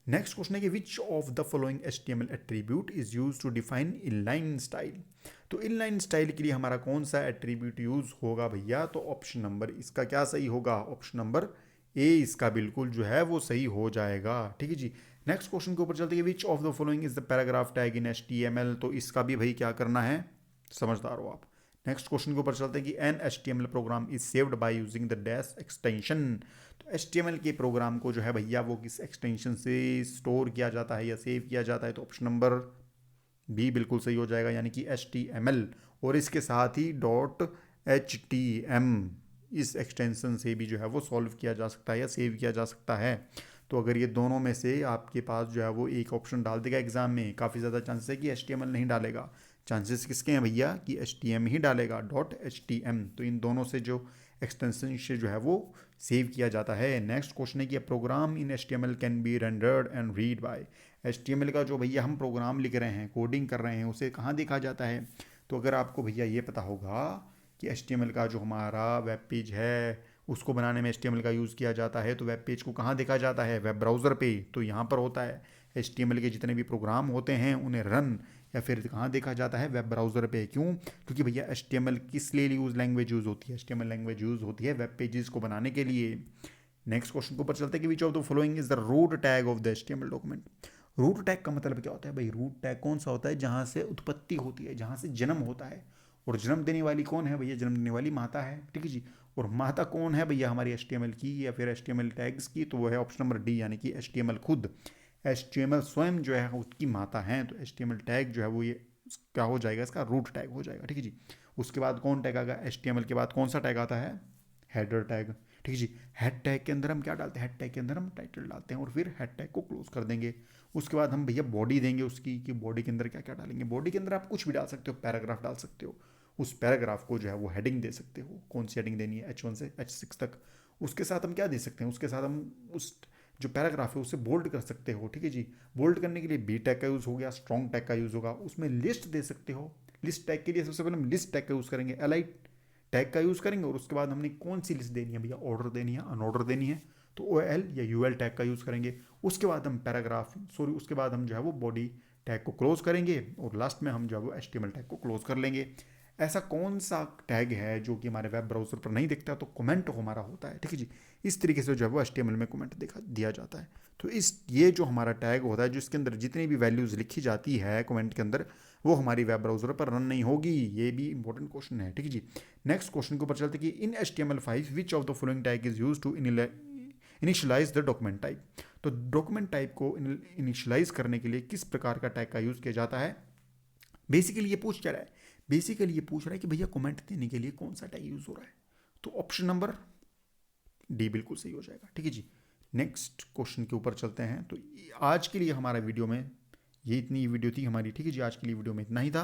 नेक्स्ट क्वेश्चन है कि which of the following HTML attribute is use to define inline style. तो इनलाइन स्टाइल के लिए हमारा कौन सा एट्रीब्यूट यूज होगा भैया, तो ऑप्शन नंबर इसका क्या सही होगा, ऑप्शन नंबर ए इसका बिल्कुल जो है वो सही हो जाएगा, ठीक है जी। नेक्स्ट क्वेश्चन के ऊपर चलते हैं which of the following is the paragraph tag in HTML। तो इसका भी भाई क्या करना है, समझदार हो आप। नेक्स्ट क्वेश्चन के ऊपर चलते हैं कि an HTML program is saved by using the dash extension. तो HTML के प्रोग्राम को जो है भैया वो किस एक्सटेंशन से स्टोर किया जाता है या सेव किया जाता है, तो ऑप्शन नंबर बी बिल्कुल सही हो जाएगा यानी कि HTML, और इसके साथ ही .htm इस एक्सटेंशन से भी जो है वो सॉल्व किया जा सकता है या सेव किया जा सकता है। तो अगर ये दोनों में से आपके पास जो है वो एक ऑप्शन डाल देगा एग्जाम में, काफ़ी ज़्यादा चांसेस है कि HTML नहीं डालेगा। चांसेस किसके हैं भैया कि HTML ही डालेगा .htm। तो इन दोनों से जो एक्सटेंशन से जो है वो सेव किया जाता है। नेक्स्ट क्वेश्चन है कि program in HTML can be rendered and read by. HTML का जो भैया हम प्रोग्राम लिख रहे हैं, कोडिंग कर रहे हैं, उसे कहाँ देखा जाता है। तो अगर आपको भैया ये पता होगा कि HTML का जो हमारा वेब पेज है उसको बनाने में HTML का यूज़ किया जाता है, तो वेब पेज को कहाँ देखा जाता है, वेब ब्राउज़र पे, तो यहाँ पर होता है। HTML के जितने भी प्रोग्राम होते हैं उन्हें रन या फिर कहाँ देखा जाता है, वेब ब्राउज़र पे। क्यों, क्योंकि भैया HTML किस लिए यूज़ लैंग्वेज यूज़ होती है, HTML लैंग्वेज यूज़ होती है वेब पेजेस को बनाने के लिए। नेक्स्ट क्वेश्चन के ऊपर चलते हैं कि which of the following is the root tag of the HTML document. Root tag का मतलब क्या होता है भाई, रूट टैग कौन सा होता है, जहाँ से उत्पत्ति होती है, जहाँ से जन्म होता है, और जन्म देने वाली कौन है भैया, जन्म देने वाली माता है, ठीक है जी। और माता कौन है भैया हमारी HTML की या फिर HTML टैग्स की, तो वो है ऑप्शन नंबर डी यानी कि HTML खुद। HTML स्वयं जो है उसकी माता है, तो HTML टैग जो है वो ये क्या हो जाएगा, इसका रूट टैग हो जाएगा, ठीक है जी। उसके बाद कौन टैग आएगा, HTML के बाद कौन सा टैग आता है, हेडर टैग, ठीक है जी। हेड टैग के अंदर हम क्या डालते हैं, हेड टैग के अंदर हम टाइटल डालते हैं और फिर हेड टैग को क्लोज कर देंगे। उसके बाद हम भैया बॉडी देंगे उसकी, कि बॉडी के अंदर क्या क्या डालेंगे। बॉडी के अंदर आप कुछ भी डाल सकते हो, पैराग्राफ डाल सकते हो, उस पैराग्राफ को जो है वो हेडिंग दे सकते हो, कौन सी हेडिंग देनी है, H1 से H6 तक। उसके साथ हम क्या दे सकते हैं, उसके साथ हम उस जो पैराग्राफ है उसे बोल्ड कर सकते हो, ठीक है जी। बोल्ड करने के लिए बी टैग का यूज़ हो गया, स्ट्रॉन्ग टैग का यूज़ होगा। उसमें लिस्ट दे सकते हो, लिस्ट टैग के लिए सबसे पहले हम लिस्ट टैग का यूज़ करेंगे, एलाइट टैग का यूज़ करेंगे, और उसके बाद हमने कौन सी लिस्ट देनी है भैया, ऑर्डर देनी है, अनऑर्डर देनी है, तो OL या UL टैग का यूज़ करेंगे। उसके बाद हम पैराग्राफ उसके बाद हम जो है वो बॉडी टैग को क्लोज करेंगे, और लास्ट में हम जो है वो HTML टैग को क्लोज कर लेंगे। ऐसा कौन सा टैग है जो कि हमारे वेब ब्राउज़र पर नहीं दिखता, तो कमेंट हमारा होता है, ठीक है जी। इस तरीके से जो है वो HTML में कमेंट दिया जाता है। तो ये जो हमारा टैग होता है जिसके अंदर जितनी भी वैल्यूज़ लिखी जाती है कमेंट के अंदर, वो हमारी वेब ब्राउज़र पर रन नहीं होगी। ये भी इंपॉर्टेंट क्वेश्चन है, ठीक है जी। नेक्स्ट क्वेश्चन के ऊपर चलते कि in HTML5 which of the following tag is use to initialise the document type. तो डॉक्यूमेंट टाइप को इनिशियलाइज करने के लिए किस प्रकार का टैग का यूज़ किया जाता है। बेसिकली ये पूछ क्या रहा है, बेसिकली ये पूछ रहा है कि भैया कमेंट देने के लिए कौन सा टैग यूज़ हो रहा है, तो ऑप्शन नंबर डी बिल्कुल सही हो जाएगा, ठीक है जी। नेक्स्ट क्वेश्चन के ऊपर चलते हैं। तो आज के लिए हमारा वीडियो में ये इतनी वीडियो थी हमारी, ठीक है जी। आज के लिए वीडियो में इतना ही था।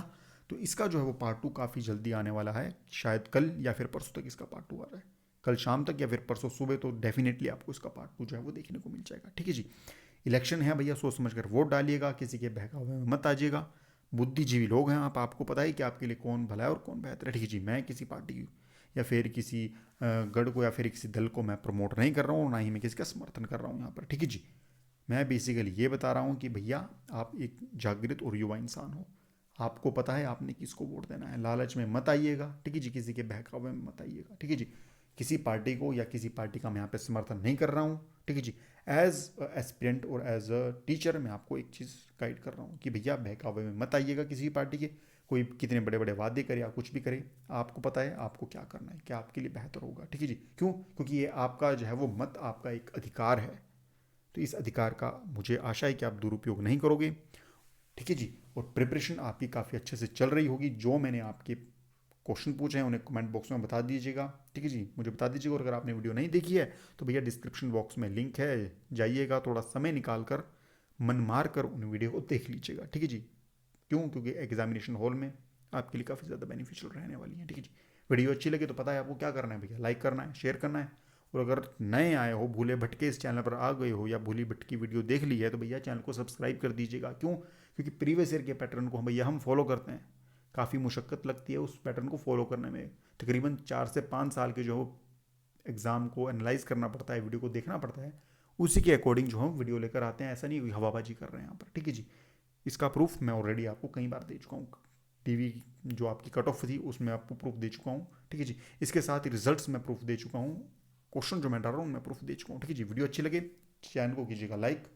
तो इसका जो है वो पार्ट 2 काफ़ी जल्दी आने वाला है, शायद कल या फिर परसों तक इसका पार्ट 2 आ रहा है, कल शाम तक या फिर परसों सुबह, तो डेफिनेटली आपको इसका पार्ट 2 जो है वो देखने को मिल जाएगा, ठीक है जी। इलेक्शन है भैया, सोच समझ कर वोट डालिएगा, किसी के बहकावे में मत आजिएगा। बुद्धिजीवी लोग हैं आप, आपको पता है कि आपके लिए कौन भला है और कौन बेहतर है, ठीक है जी। मैं किसी पार्टी या फिर किसी गढ़ को या फिर किसी दल को मैं प्रमोट नहीं कर रहा हूँ, ना ही मैं किसी का समर्थन कर रहा हूँ यहाँ पर, ठीक है जी। मैं बेसिकली ये बता रहा हूँ कि भैया आप एक जागृत और युवा इंसान हो, आपको पता है आपने किसको वोट देना है, लालच में मत आइएगा, ठीक है जी, किसी के बहकावे में मत आइएगा, ठीक है जी। किसी पार्टी को या किसी पार्टी का मैं यहाँ पे समर्थन नहीं कर रहा हूँ, ठीक है जी। एज एस्पिरेंट और एज अ टीचर मैं आपको एक चीज़ गाइड कर रहा हूँ कि भैया बहकावे में मत आइएगा किसी भी पार्टी के। कोई कितने बड़े बड़े वादे करे या कुछ भी करे, आपको पता है आपको क्या करना है, क्या आपके लिए बेहतर होगा, ठीक है जी। क्यों? क्योंकि ये आपका जो है वो मत आपका एक अधिकार है, तो इस अधिकार का मुझे आशा है कि आप दुरुपयोग नहीं करोगे, ठीक है जी। और प्रिपरेशन आपकी काफ़ी अच्छे से चल रही होगी। जो मैंने आपके क्वेश्चन पूछे हैं उन्हें कमेंट बॉक्स में बता दीजिएगा, ठीक है जी, मुझे बता दीजिएगा। और अगर आपने वीडियो नहीं देखी है तो भैया डिस्क्रिप्शन बॉक्स में लिंक है, जाइएगा, थोड़ा समय निकाल कर मन मार कर उन वीडियो को देख लीजिएगा, ठीक है जी। क्यों? क्योंकि एग्जामिनेशन हॉल में आपके लिए काफ़ी ज़्यादा बेनिफिशियल रहने वाली है, ठीक है जी। वीडियो अच्छी लगे तो पता है आपको क्या करना है भैया, लाइक करना है, शेयर करना है। और अगर नए आए हो, भूले भटके इस चैनल पर आ गए हो या भूली भटकी वीडियो देख ली है, तो भैया चैनल को सब्सक्राइब कर दीजिएगा। क्यों? क्योंकि प्रीवियस ईयर के पैटर्न को हम भैया हम फॉलो करते हैं, काफ़ी मुशक्क़त लगती है उस पैटर्न को फॉलो करने में, तकरीबन 4 से 5 साल के जो एग्ज़ाम को एनालाइज करना पड़ता है, वीडियो को देखना पड़ता है, उसी के अकॉर्डिंग जो हम वीडियो लेकर आते हैं। ऐसा नहीं हवाबाजी कर रहे हैं यहाँ पर, ठीक है जी। इसका प्रूफ मैं ऑलरेडी आपको कई बार दे चुका हूँ, टीवी जो आपकी कट ऑफ थी उसमें आपको प्रूफ दे चुका हूँ, ठीक है जी। इसके साथ ही रिजल्ट्स में प्रूफ दे चुका हूँ, क्वेश्चन जो मैं डाल रहा हूँ मैं प्रूफ दे चुका हूँ, ठीक है जी। वीडियो अच्छी लगे चैनल को कीजिएगा लाइक।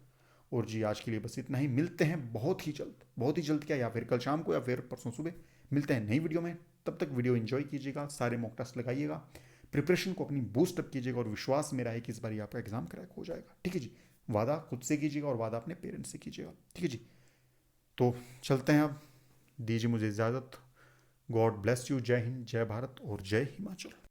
और जी आज के लिए बस इतना ही, मिलते हैं बहुत ही जल्द, बहुत ही जल्द क्या, या फिर कल शाम को या फिर परसों सुबह मिलते हैं नई वीडियो में। तब तक वीडियो एंजॉय कीजिएगा, सारे मॉक टेस्ट लगाइएगा, प्रिपरेशन को अपनी बूस्ट अप कीजिएगा, और विश्वास मेरा है कि इस बार आपका एग्जाम क्रैक हो जाएगा, ठीक है जी। वादा खुद से कीजिएगा और वादा अपने पेरेंट्स से कीजिएगा, ठीक है जी। तो चलते हैं अब, दीजिए मुझे इजाज़त। गॉड ब्लेस यू, जय हिंद, जय भारत और जय हिमाचल।